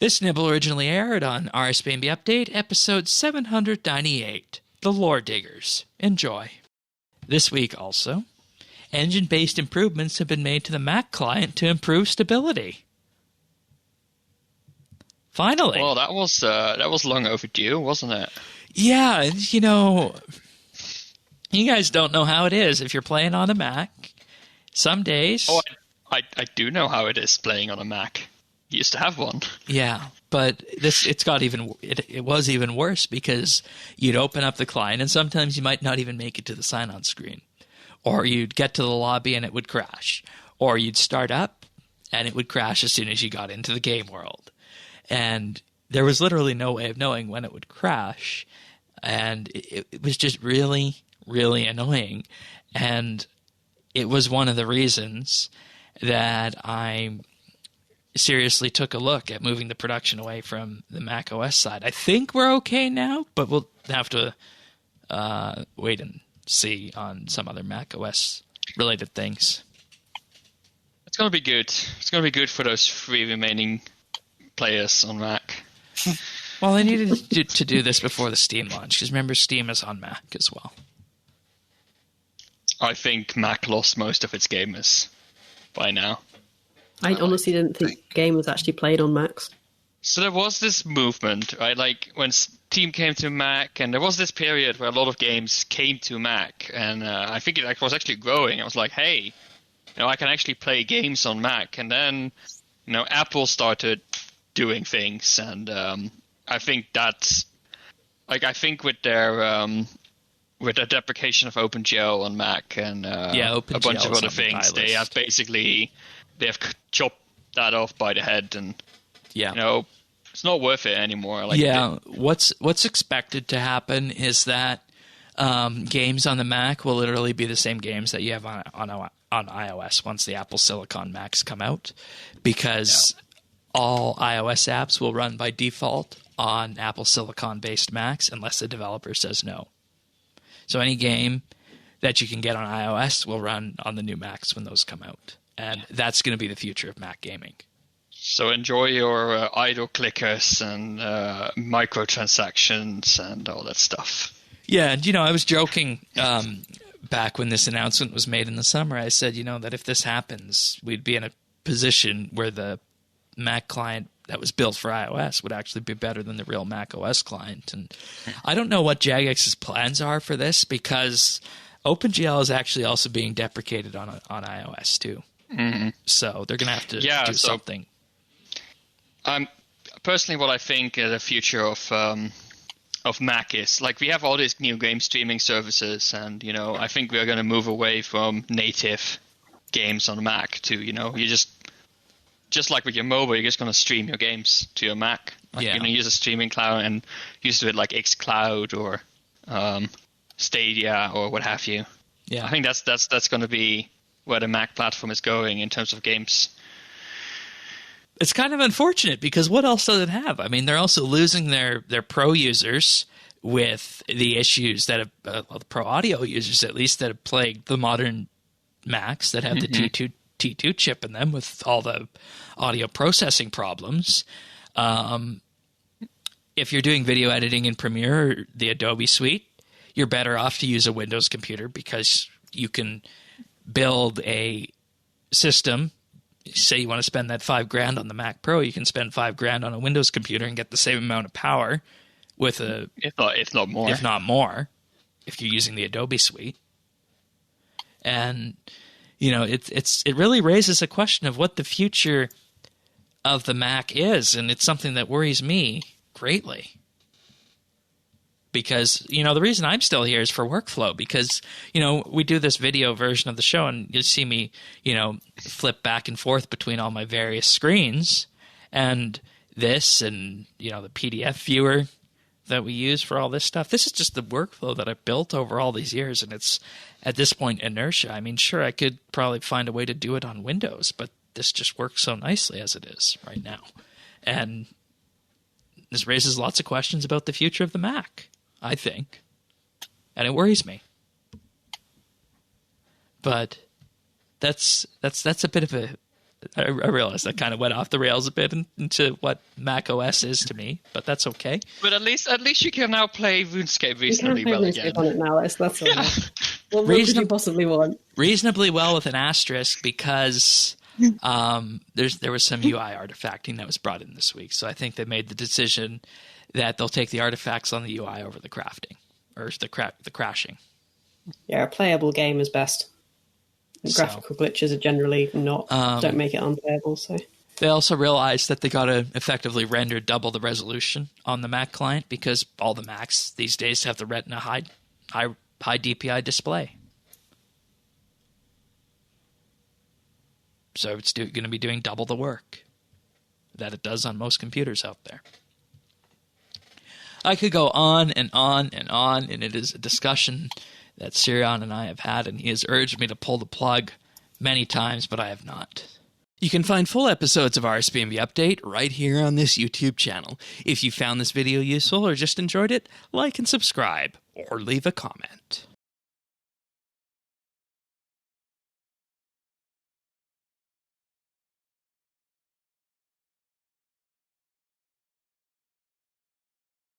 This nibble originally aired on RSBANDB Update, episode 798, The Lore Diggers. Enjoy. This week also, engine-based improvements have been made to the Mac client to improve stability. Finally. Well, that was long overdue, wasn't it? Yeah, you guys don't know how it is if you're playing on a Mac. Some days... Oh, I do know how it is playing on a Mac. Used to have one. Yeah, but it was even worse because you'd open up the client and sometimes you might not even make it to the sign-on screen. Or you'd get to the lobby and it would crash. Or you'd start up and it would crash as soon as you got into the game world. And there was literally no way of knowing when it would crash. And it was just really, really annoying. And it was one of the reasons that I seriously took a look at moving the production away from the Mac OS side. I think we're okay now, but we'll have to wait and see on some other Mac OS related things. It's going to be good. It's going to be good for those 3 remaining players on Mac. Well, I needed to do this before the Steam launch, because remember, Steam is on Mac as well. I think Mac lost most of its gamers by now. I honestly didn't think the game was actually played on Macs. So there was this movement, right? Like when Steam came to Mac, and there was this period where a lot of games came to Mac, and I think it was actually growing. I was like, hey, I can actually play games on Mac. And then, Apple started doing things, and I think that's I think with their deprecation of OpenGL on Mac and a bunch of other things, they have chopped that off by the head, and it's not worth it anymore. What's expected to happen is that games on the Mac will literally be the same games that you have on iOS once the Apple Silicon Macs come out, because all iOS apps will run by default on Apple Silicon-based Macs unless the developer says no. So any game that you can get on iOS will run on the new Macs when those come out. And that's going to be the future of Mac gaming. So enjoy your idle clickers and microtransactions and all that stuff. Yeah, and I was joking back when this announcement was made in the summer. I said, that if this happens, we'd be in a position where the Mac client that was built for iOS would actually be better than the real Mac OS client. And I don't know what Jagex's plans are for this, because OpenGL is actually also being deprecated on iOS too. Mm-hmm. So they're going to have to do something. Personally, what I think the future of Mac is, we have all these new game streaming services, and I think we're going to move away from native games on Mac to you just like with your mobile, you're just going to stream your games to your Mac. You're going to use a streaming cloud and use it like xCloud or Stadia or what have you. Yeah, I think that's going to be where the Mac platform is going in terms of games. It's kind of unfortunate, because what else does it have? I mean, they're also losing their pro users with the issues that have the pro audio users, at least, that have plagued the modern Macs that have the T2 chip in them with all the audio processing problems. If you're doing video editing in Premiere or the Adobe Suite, you're better off to use a Windows computer, because you can build a system. Say you want to spend that $5,000 on the Mac Pro, you can spend $5,000 on a Windows computer and get the same amount of power with if not more, if you're using the Adobe Suite. And it really raises a question of what the future of the Mac is, and it's something that worries me greatly. Because, the reason I'm still here is for workflow, because, we do this video version of the show, and you see me, flip back and forth between all my various screens, and this and, the PDF viewer that we use for all this stuff. This is just the workflow that I've built over all these years, and it's, at this point, inertia. I mean, sure, I could probably find a way to do it on Windows, but this just works so nicely as it is right now. And this raises lots of questions about the future of the Mac, I think. And it worries me. But that's a bit of I realize that kind of went off the rails a bit into what Mac OS is to me, but that's okay. But at least you can now play RuneScape reasonably well again. You can play RuneScape on it now. That's all. Yeah. What more could you possibly want? Reasonably well with an asterisk because there was some UI artifacting that was brought in this week. So I think they made the decision that they'll take the artifacts on the UI over the crafting or the crashing. Yeah, a playable game is best. Graphical glitches are generally don't make it unplayable. So they also realized that they got to effectively render double the resolution on the Mac client because all the Macs these days have the Retina high DPI display. So it's going to be doing double the work that it does on most computers out there. I could go on and on and on, and it is a discussion that Sirion and I have had, and he has urged me to pull the plug many times, but I have not. You can find full episodes of RSBANDB Update right here on this YouTube channel. If you found this video useful or just enjoyed it, like and subscribe, or leave a comment.